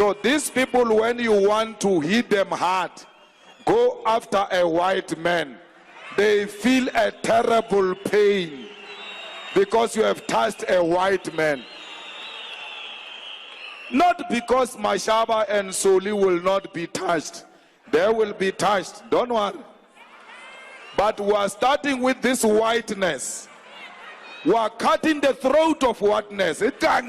So these people, when you want to hit them hard, go after a white man. They feel a terrible pain because you have touched a white man. Not because Mashaba and Soli will not be touched. They will be touched, don't worry. But we are starting with this whiteness. We are cutting the throat of whiteness. Whiteness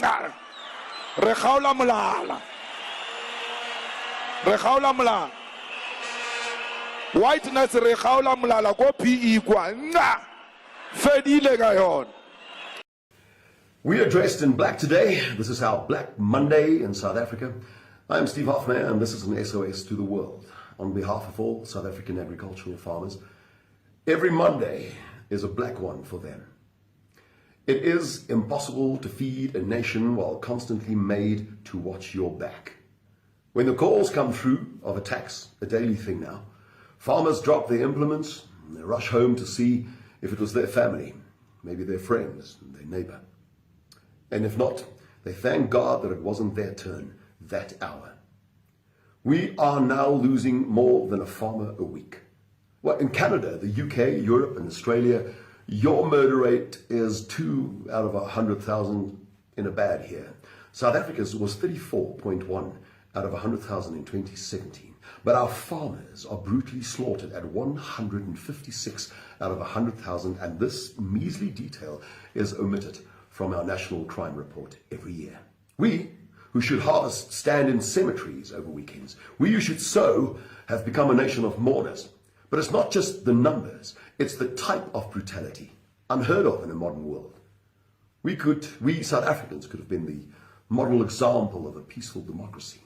rekhaula mulala ko PE kwa nga fedile ga yon. We are dressed in black today. This is our Black Monday in South Africa. I'm Steve Hofmeyr, and this is an SOS to the world. On behalf of all South African agricultural farmers, every Monday is a black one for them. It is impossible to feed a nation while constantly made to watch your back. When the calls come through of attacks, a daily thing now, farmers drop their implements and they rush home to see if it was their family, maybe their friends, and their neighbor. And if not, they thank God that it wasn't their turn that hour. We are now losing more than a farmer a week. Well, in Canada, the UK, Europe, and Australia, your murder rate is 2 out of 100,000 in a bad year. South Africa's was 34.1 out of 100,000 in 2017. But our farmers are brutally slaughtered at 156 out of 100,000, and this measly detail is omitted from our national crime report every year. We, who should harvest, stand in cemeteries over weekends. We who should sow have become a nation of mourners. But it's not just the numbers, it's the type of brutality, unheard of in a modern world. We South Africans could have been the model example of a peaceful democracy.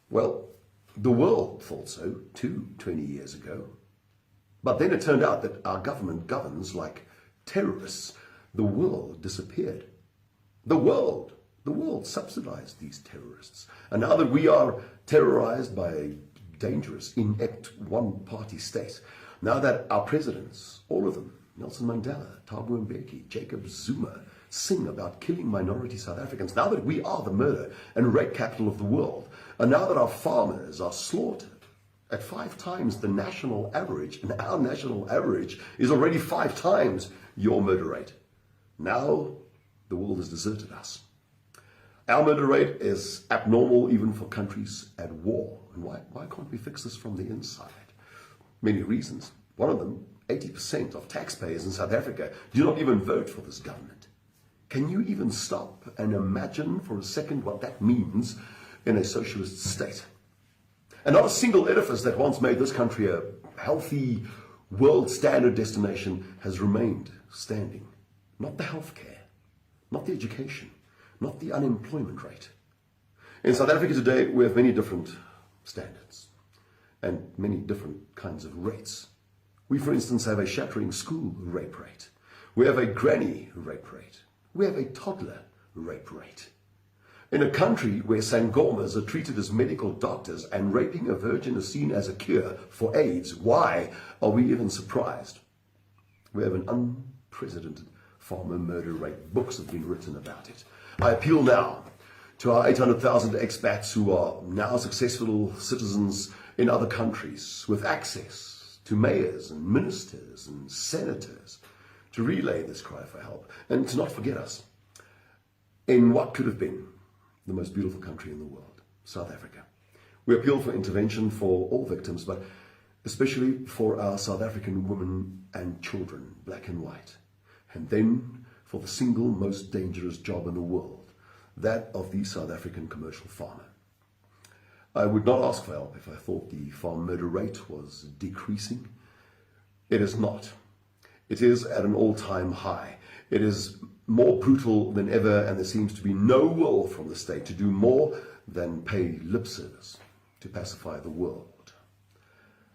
Well, the world thought so too 20 years ago. But then it turned out that our government governs like terrorists. The world disappeared. The world subsidized these terrorists. And now that we are terrorized by a dangerous, inept one-party state, now that our presidents, all of them, Nelson Mandela, Thabo Mbeki, Jacob Zuma, sing about killing minority South Africans, now that we are the murder and rape capital of the world, and now that our farmers are slaughtered at 5 times the national average, and our national average is already 5 times your murder rate, now the world has deserted us. Our murder rate is abnormal even for countries at war. And why can't we fix this from the inside? Many reasons. One of them, 80% of taxpayers in South Africa do not even vote for this government. Can you even stop and imagine for a second what that means in a socialist state? And not a single edifice that once made this country a healthy, world standard destination has remained standing. Not the healthcare, not the education, not the unemployment rate. In South Africa today, we have many different standards and many different kinds of rates. We, for instance, have a shattering school rape rate. We have a granny rape rate. We have a toddler rape rate. In a country where sangomas are treated as medical doctors and raping a virgin is seen as a cure for AIDS, why are we even surprised? We have an unprecedented farmer murder rate. Books have been written about it. I appeal now to our 800,000 expats who are now successful citizens in other countries with access to mayors and ministers and senators to relay this cry for help and to not forget us in what could have been the most beautiful country in the world, South Africa. We appeal for intervention for all victims, but especially for our South African women and children, black and white, and then for the single most dangerous job in the world, that of the South African commercial farmer. I would not ask for help if I thought the farm murder rate was decreasing. It is not. It is at an all-time high. It is more brutal than ever, and there seems to be no will from the state to do more than pay lip service to pacify the world.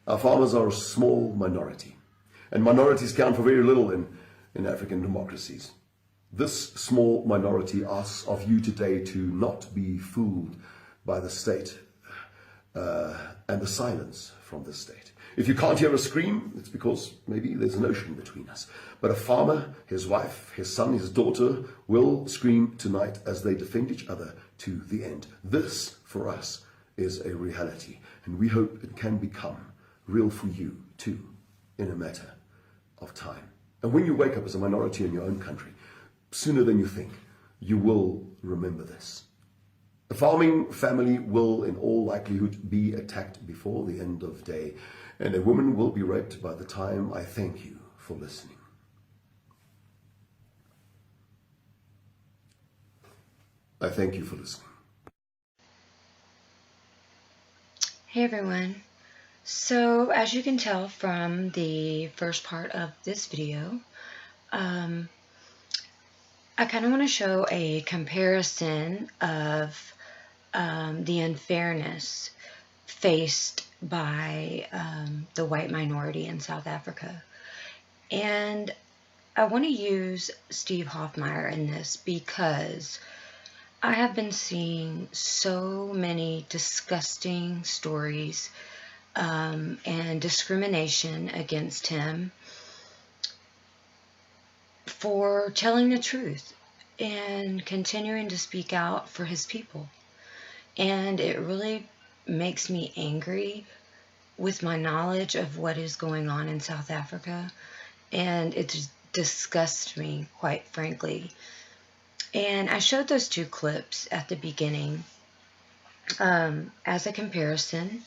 Our farmers are a small minority, and minorities count for very little in African democracies. This small minority asks of you today to not be fooled by the state and the silence from the state. If you can't hear a scream, it's because maybe there's an ocean between us. But a farmer, his wife, his son, his daughter will scream tonight as they defend each other to the end. This, for us, is a reality, and we hope it can become real for you too in a matter of time. And when you wake up as a minority in your own country, sooner than you think, you will remember this. A farming family will in all likelihood be attacked before the end of day, and a woman will be raped by the time I thank you for listening. I thank you for listening. Hey everyone. So as you can tell from the first part of this video, I kind of want to show a comparison of the unfairness faced by the white minority in South Africa. And I want to use Steve Hofmeyr in this because I have been seeing so many disgusting stories and discrimination against him for telling the truth and continuing to speak out for his people. And it really makes me angry with my knowledge of what is going on in South Africa, and it just disgusts me, quite frankly. And I showed those two clips at the beginning as a comparison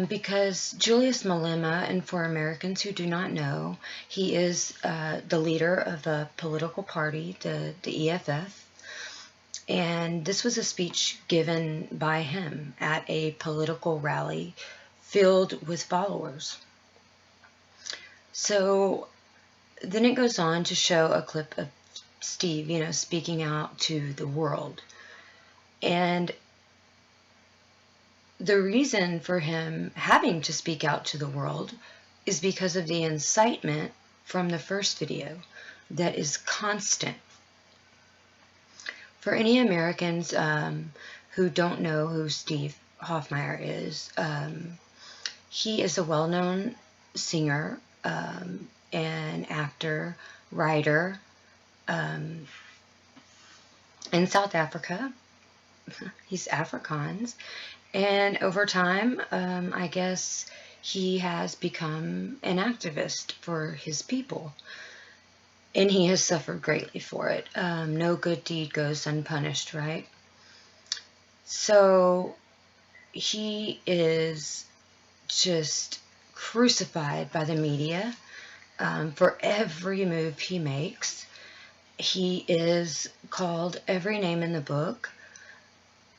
because Julius Malema, and for Americans who do not know, he is the leader of a political party, the EFF. And this was a speech given by him at a political rally filled with followers. So then it goes on to show a clip of Steve, speaking out to the world. And the reason for him having to speak out to the world is because of the incitement from the first video that is constant. For any Americans who don't know who Steve Hofmeyr is, he is a well-known singer, and actor, writer in South Africa. He's Afrikaans, and over time, I guess he has become an activist for his people. And he has suffered greatly for it. No good deed goes unpunished, right? So he is just crucified by the media for every move he makes. He is called every name in the book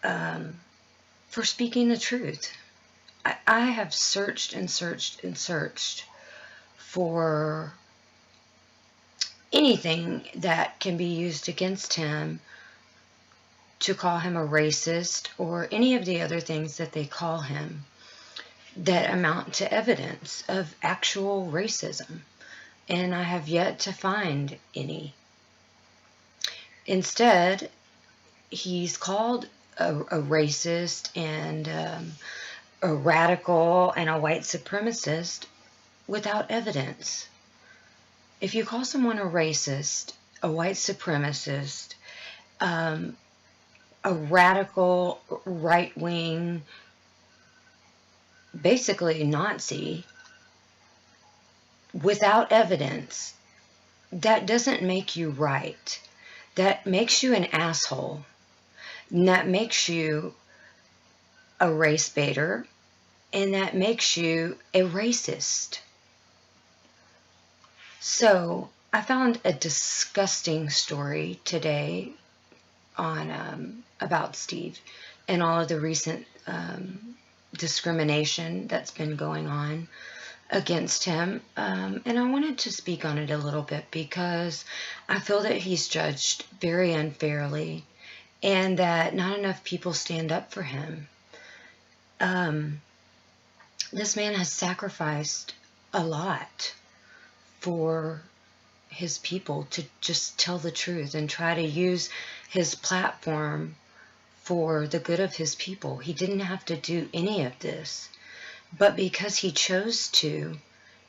for speaking the truth. I have searched and searched and searched for anything that can be used against him to call him a racist or any of the other things that they call him that amount to evidence of actual racism. And I have yet to find any. Instead, he's called a racist and a radical and a white supremacist without evidence. If you call someone a racist, a white supremacist, a radical, right-wing, basically Nazi, without evidence, that doesn't make you right. That makes you an asshole. And that makes you a race baiter. And that makes you a racist. So I found a disgusting story today on about Steve and all of the recent discrimination that's been going on against him. And I wanted to speak on it a little bit because I feel that he's judged very unfairly and that not enough people stand up for him. This man has sacrificed a lot for his people to just tell the truth and try to use his platform for the good of his people. He didn't have to do any of this, but because he chose to,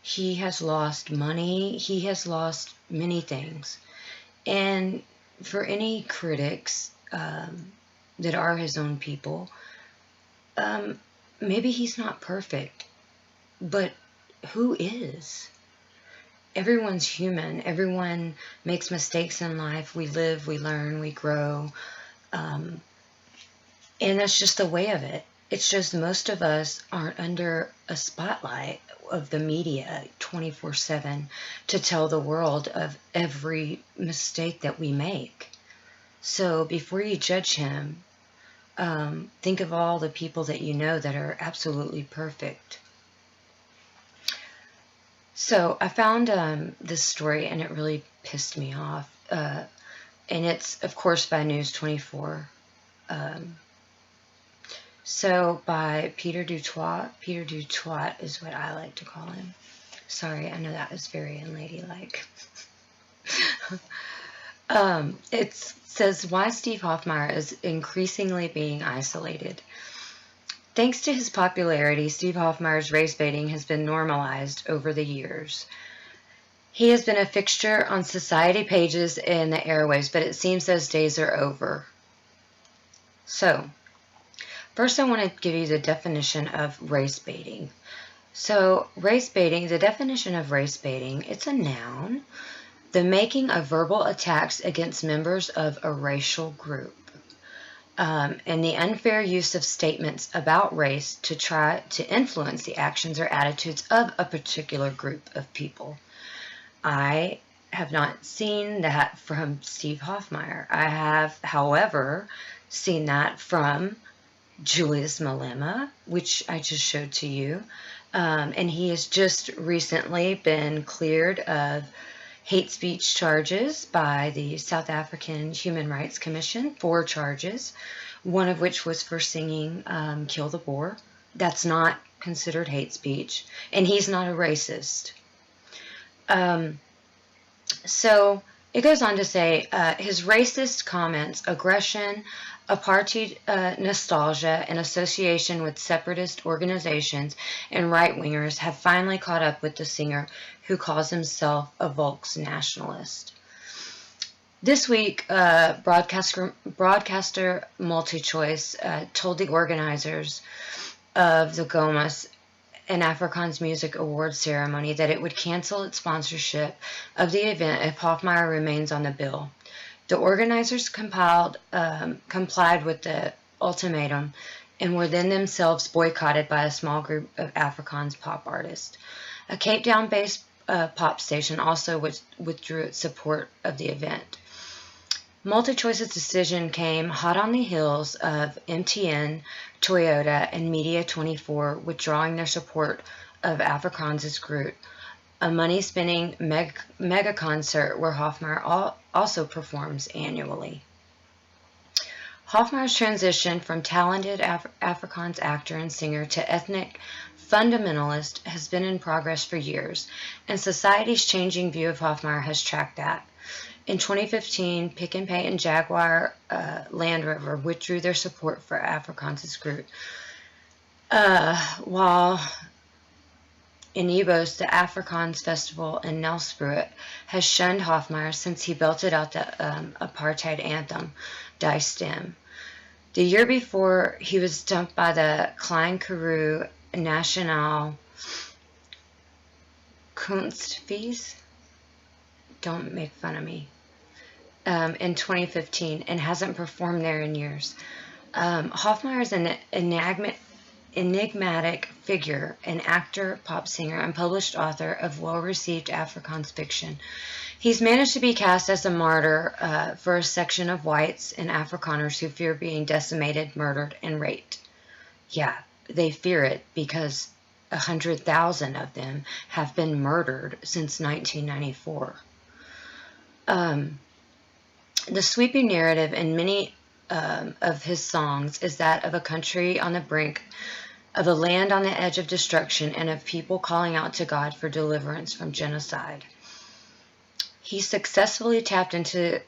he has lost money, he has lost many things. And for any critics that are his own people. Maybe he's not perfect, but who is? Everyone's human. Everyone makes mistakes in life. We live, we learn, we grow. And that's just the way of it. It's just most of us aren't under a spotlight of the media 24/7 to tell the world of every mistake that we make. So before you judge him, think of all the people that you know that are absolutely perfect. So I found this story, and it really pissed me off. And it's, of course, by News 24. So by Peter Dutoit. Peter Dutoit is what I like to call him. Sorry, I know that is very unladylike. It says, why Steve Hofmeyr is increasingly being isolated. Thanks to his popularity, Steve Hofmeyr's race baiting has been normalized over the years. He has been a fixture on society pages and the airwaves, but it seems those days are over. So, first I want to give you the definition of race baiting. So, race baiting, the definition of race baiting, it's a noun. The making of verbal attacks against members of a racial group. And the unfair use of statements about race to try to influence the actions or attitudes of a particular group of people. I have not seen that from Steve Hofmeyr. I have, however, seen that from Julius Malema, which I just showed to you. And he has just recently been cleared of hate speech charges by the South African Human Rights Commission, 4 charges, one of which was for singing Kill the Boer. That's not considered hate speech, and he's not a racist. So it goes on to say, his racist comments, aggression, apartheid nostalgia, and association with separatist organizations and right-wingers have finally caught up with the singer, who calls himself a Volks nationalist. This week, broadcaster MultiChoice told the organizers of the Gomas and Afrikaans Music Awards ceremony that it would cancel its sponsorship of the event if Hofmeyr remains on the bill. The organizers complied with the ultimatum and were then themselves boycotted by a small group of Afrikaans pop artists. A Cape Town-based pop station also withdrew its support of the event. MultiChoice's decision came hot on the heels of MTN, Toyota, and Media24 withdrawing their support of Afrikaans' group, a money-spending mega concert where Hofmeyr also performs annually. Hofmeyr's transition from talented Afrikaans actor and singer to ethnic fundamentalist has been in progress for years, and society's changing view of Hofmeyr has tracked that. In 2015, Pick n Pay and Jaguar Land Rover withdrew their support for Afrikaans' group, while in Ibos, the Afrikaans Festival in Nelspruit has shunned Hofmeyr since he belted out the apartheid anthem, Die Stem. The year before, he was dumped by the Klein Karoo Nationaal Kunstfees. Don't make fun of me. In 2015, and hasn't performed there in years. Hofmeyr is an enigmatic figure, an actor, pop singer, and published author of well-received Afrikaans fiction. He's managed to be cast as a martyr for a section of whites and Afrikaners who fear being decimated, murdered, and raped. Yeah, they fear it because 100,000 of them have been murdered since 1994. The sweeping narrative in many of his songs is that of a country on the brink of a land on the edge of destruction and of people calling out to God for deliverance from genocide. He successfully tapped into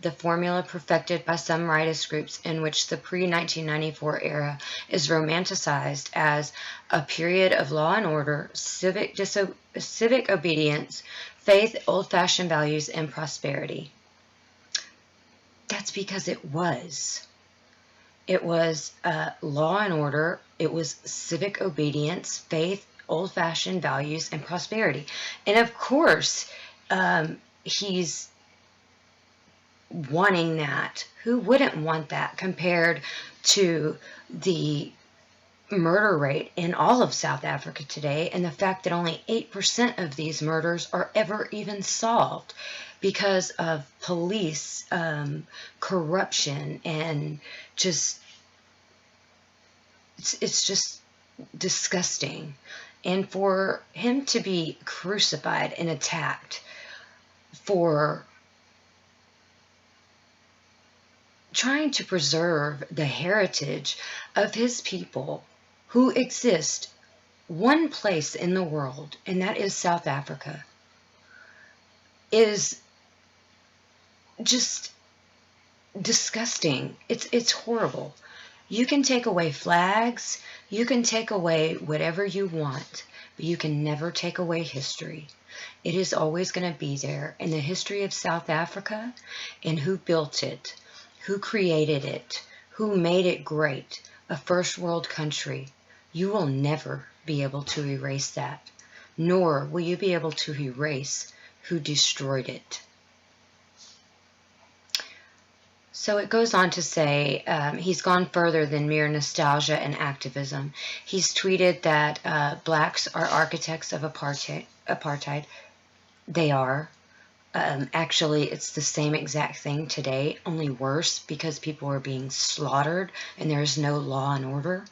the formula perfected by some rightist groups in which the pre-1994 era is romanticized as a period of law and order, civic obedience, faith, old-fashioned values, and prosperity. That's because it was. It was law and order. It was civic obedience, faith, old-fashioned values, and prosperity. And of course, he's wanting that. Who wouldn't want that compared to the murder rate in all of South Africa today, and the fact that only 8% of these murders are ever even solved because of police corruption, and just it's just disgusting. And for him to be crucified and attacked for trying to preserve the heritage of his people who exist one place in the world, and that is South Africa, is just disgusting. It's horrible. You can take away flags, you can take away whatever you want, but you can never take away history. It is always going to be there. And the history of South Africa, and who built it, who created it, who made it great, a first world country, you will never be able to erase that, nor will you be able to erase who destroyed it. So it goes on to say he's gone further than mere nostalgia and activism. He's tweeted that blacks are architects of apartheid. They are. Actually, it's the same exact thing today, only worse, because people are being slaughtered and there is no law and order.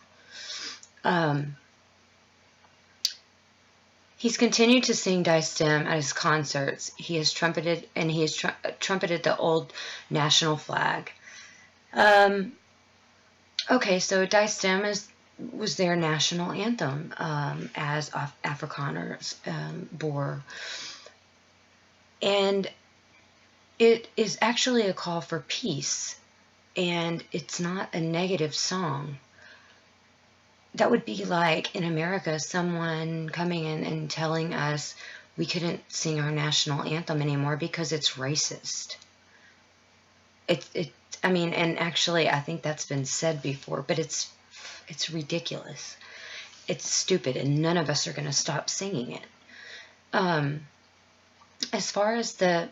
He's continued to sing Die Stem at his concerts. He has trumpeted, and he has trumpeted the old national flag. Okay, so Die Stem was their national anthem as Afrikaners, Boer. And it is actually a call for peace, and it's not a negative song. That would be like in America, someone coming in and telling us we couldn't sing our national anthem anymore because it's racist. I mean, and actually I think that's been said before, but it's ridiculous. It's stupid, and none of us are going to stop singing it. As far as the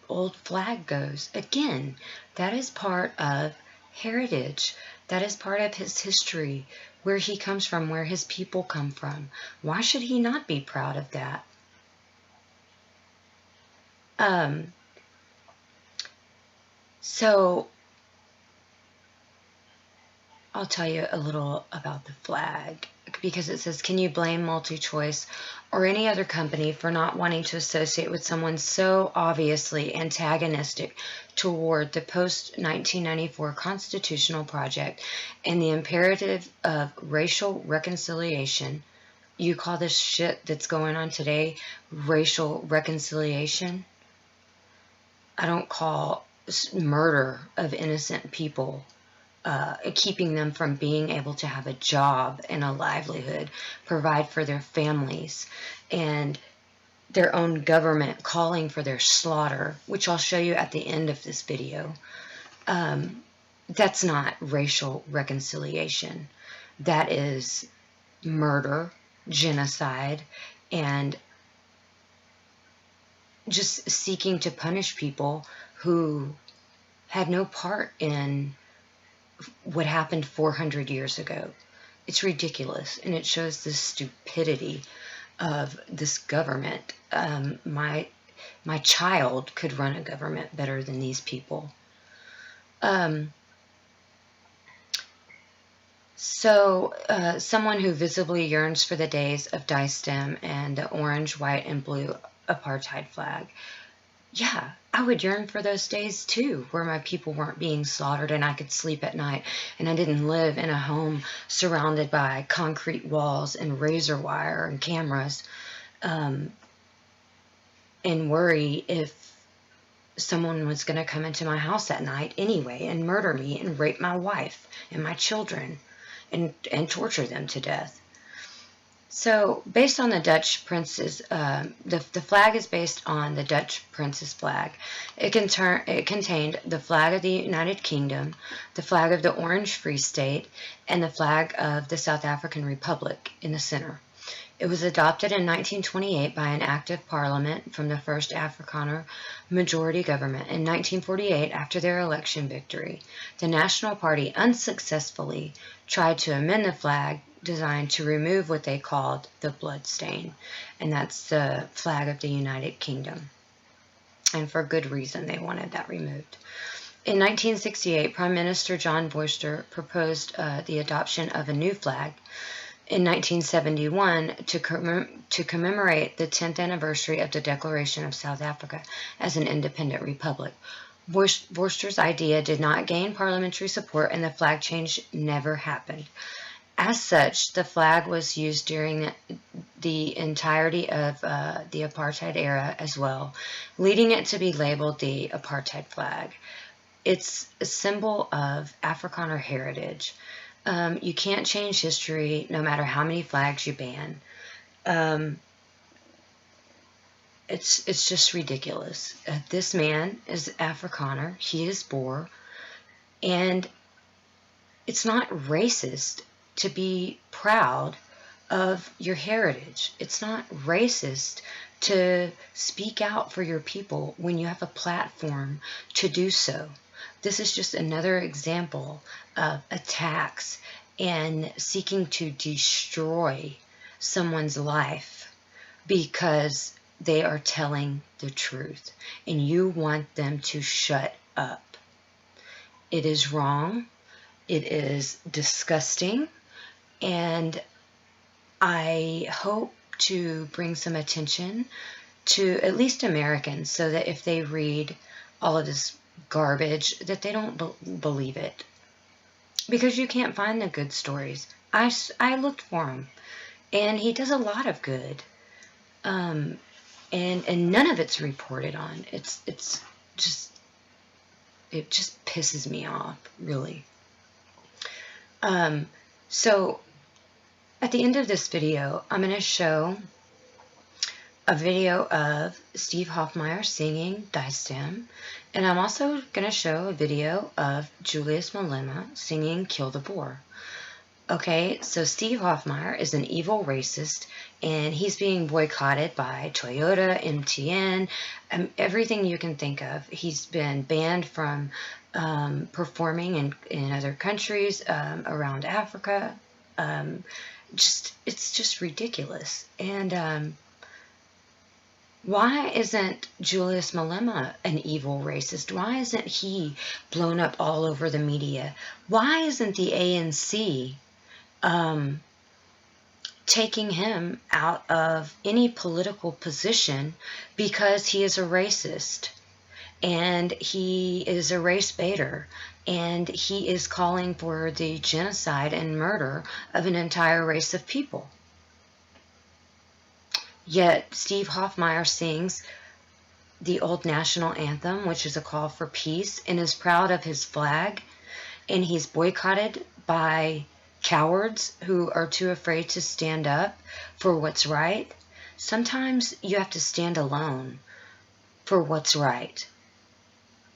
old flag goes, again, that is part of heritage. That is part of his history, where he comes from, where his people come from. Why should he not be proud of that? So I'll tell you a little about the flag, because it says, can you blame MultiChoice or any other company for not wanting to associate with someone so obviously antagonistic toward the post-1994 constitutional project and the imperative of racial reconciliation? You call this shit that's going on today racial reconciliation? I don't call murder of innocent people, keeping them from being able to have a job and a livelihood, provide for their families, and their own government calling for their slaughter, which I'll show you at the end of this video. That's not racial reconciliation. That is murder, genocide, and just seeking to punish people who had no part in what happened 400 years ago. It's ridiculous, and it shows the stupidity of this government. My child could run a government better than these people. Someone who visibly yearns for the days of Die Stem and the orange, white, and blue apartheid flag. Yeah, I would yearn for those days too, where my people weren't being slaughtered and I could sleep at night and I didn't live in a home surrounded by concrete walls and razor wire and cameras, and worry if someone was going to come into my house at night anyway and murder me and rape my wife and my children and torture them to death. So, based on the Dutch prince's, the flag is based on the Dutch prince's flag. It contained the flag of the United Kingdom, the flag of the Orange Free State, and the flag of the South African Republic in the center. It was adopted in 1928 by an act of parliament from the first Afrikaner majority government. In 1948, after their election victory, the National Party unsuccessfully tried to amend the flag designed to remove what they called the blood stain, and that's the flag of the United Kingdom. And for good reason, they wanted that removed. In 1968, Prime Minister John Boer proposed the adoption of a new flag. In 1971, to commemorate the 10th anniversary of the Declaration of South Africa as an independent republic. Boer's idea did not gain parliamentary support, and the flag change never happened. As such, the flag was used during the entirety of the apartheid era as well, leading it to be labeled the apartheid flag. It's a symbol of Afrikaner heritage. You can't change history no matter how many flags you ban. It's just ridiculous. This man is Afrikaner. He is Boer. And it's not racist to be proud of your heritage. It's not racist to speak out for your people when you have a platform to do so. This is just another example of attacks and seeking to destroy someone's life because they are telling the truth and you want them to shut up. It is wrong. It is disgusting. And I hope to bring some attention to at least Americans so that if they read all of this garbage, that they don't believe it. Because you can't find the good stories. I looked for him, and he does a lot of good. And none of it's reported on. It just pisses me off, really. So at the end of this video, I'm going to show a video of Steve Hofmeyr singing Die Stem, and I'm also going to show a video of Julius Malema singing Kill the Boer. Okay, so Steve Hofmeyr is an evil racist, and he's being boycotted by Toyota, MTN, everything you can think of. He's been banned from performing in other countries around Africa. It's just ridiculous. And why isn't Julius Malema an evil racist? Why isn't he blown up all over the media? Why isn't the ANC taking him out of any political position because he is a racist and he is a race baiter and he is calling for the genocide and murder of an entire race of people? Yet Steve Hofmeyr sings the old national anthem, which is a call for peace, and is proud of his flag, and he's boycotted by cowards who are too afraid to stand up for what's right. Sometimes you have to stand alone for what's right,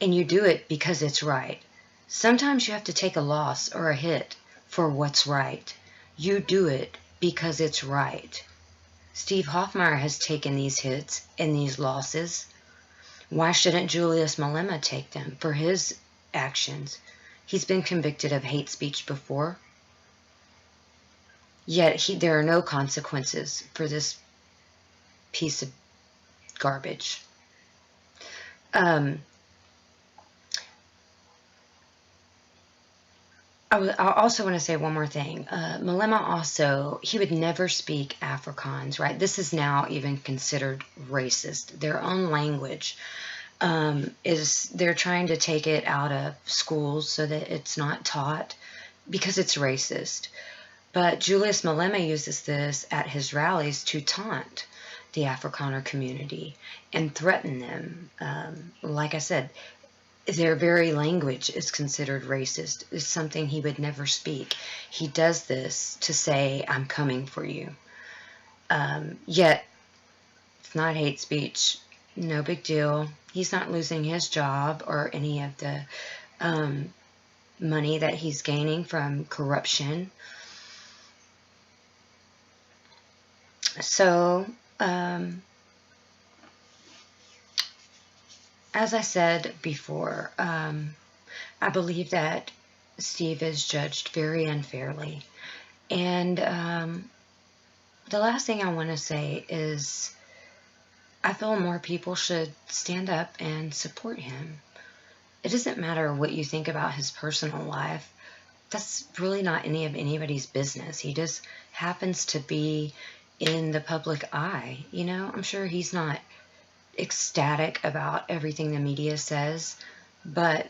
and you do it because it's right. Sometimes you have to take a loss or a hit for what's right. You do it because it's right. Steve Hofmeyr has taken these hits and these losses. Why shouldn't Julius Malema take them for his actions? He's been convicted of hate speech before. Yet there are no consequences for this piece of garbage. I also want to say one more thing. Malema also, he would never speak Afrikaans, right? This is now even considered racist. Their own language they're trying to take it out of schools so that it's not taught because it's racist. But Julius Malema uses this at his rallies to taunt the Afrikaner community and threaten them. Like I said, their very language is considered racist. It's something he would never speak. He does this to say, I'm coming for you. Yet, it's not hate speech. No big deal. He's not losing his job or any of the money that he's gaining from corruption. So, as I said before, I believe that Steve is judged very unfairly. And the last thing I want to say is I feel more people should stand up and support him. It doesn't matter what you think about his personal life. That's really not any of anybody's business. He just happens to be in the public eye. You know, I'm sure he's not ecstatic about everything the media says, but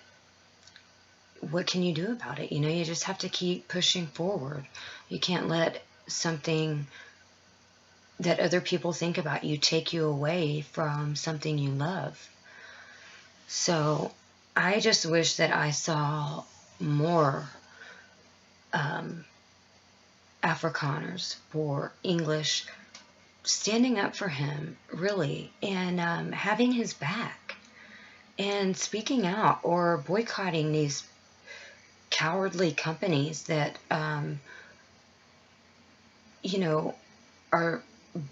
what can you do about it? You know, you just have to keep pushing forward. You can't let something that other people think about you take you away from something you love. So I just wish that I saw more Afrikaners or English standing up for him, really, and having his back and speaking out or boycotting these cowardly companies that, you know, are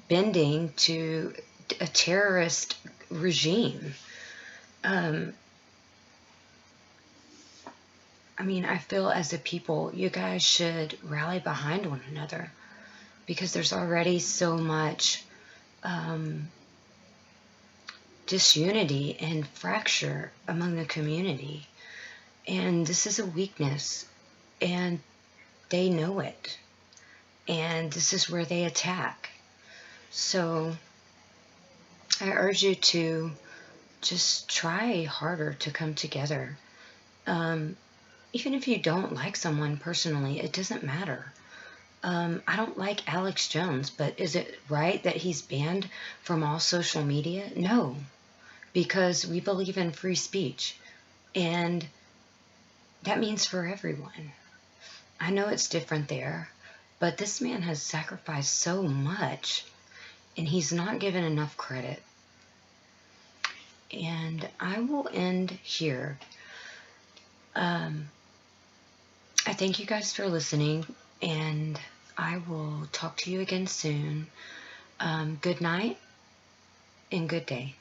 bending to a terrorist regime. I mean, I feel as a people, you guys should rally behind one another because there's already so much disunity and fracture among the community. And this is a weakness, and they know it. And this is where they attack. So I urge you to just try harder to come together. Even if you don't like someone personally, it doesn't matter. I don't like Alex Jones, but is it right that he's banned from all social media? No, because we believe in free speech, and that means for everyone. I know it's different there, but this man has sacrificed so much, and he's not given enough credit. And I will end here. I thank you guys for listening, and I will talk to you again soon. Good night and good day.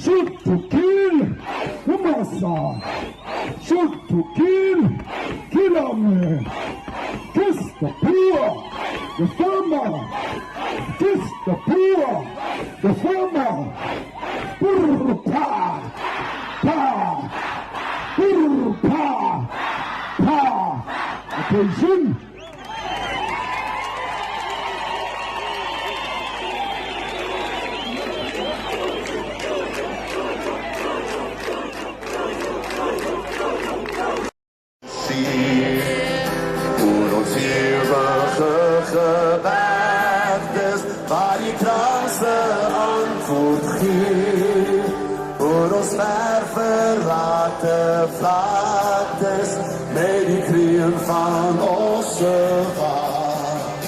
Shoot to kill, Umasa. Shoot to kill him. Kiss the poor, the farmer. Kiss the poor, the farmer. Brr, pa, pa, brr, pa, pa. Attention. Waar je krasse antwoord geeft, voor ons ver verlaten vlaktes, met die krieën van onze vaart.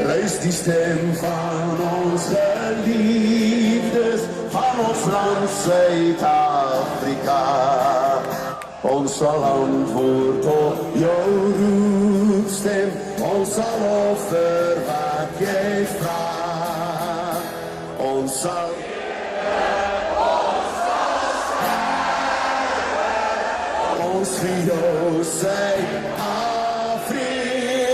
Luister die stem van ons geliefdes, van ons land Zuid-Afrika. Ons sal antwoord op jou roepstem, ons sal offer wat jy vraag. Ons sal ons vir jou Zuid-Afrika.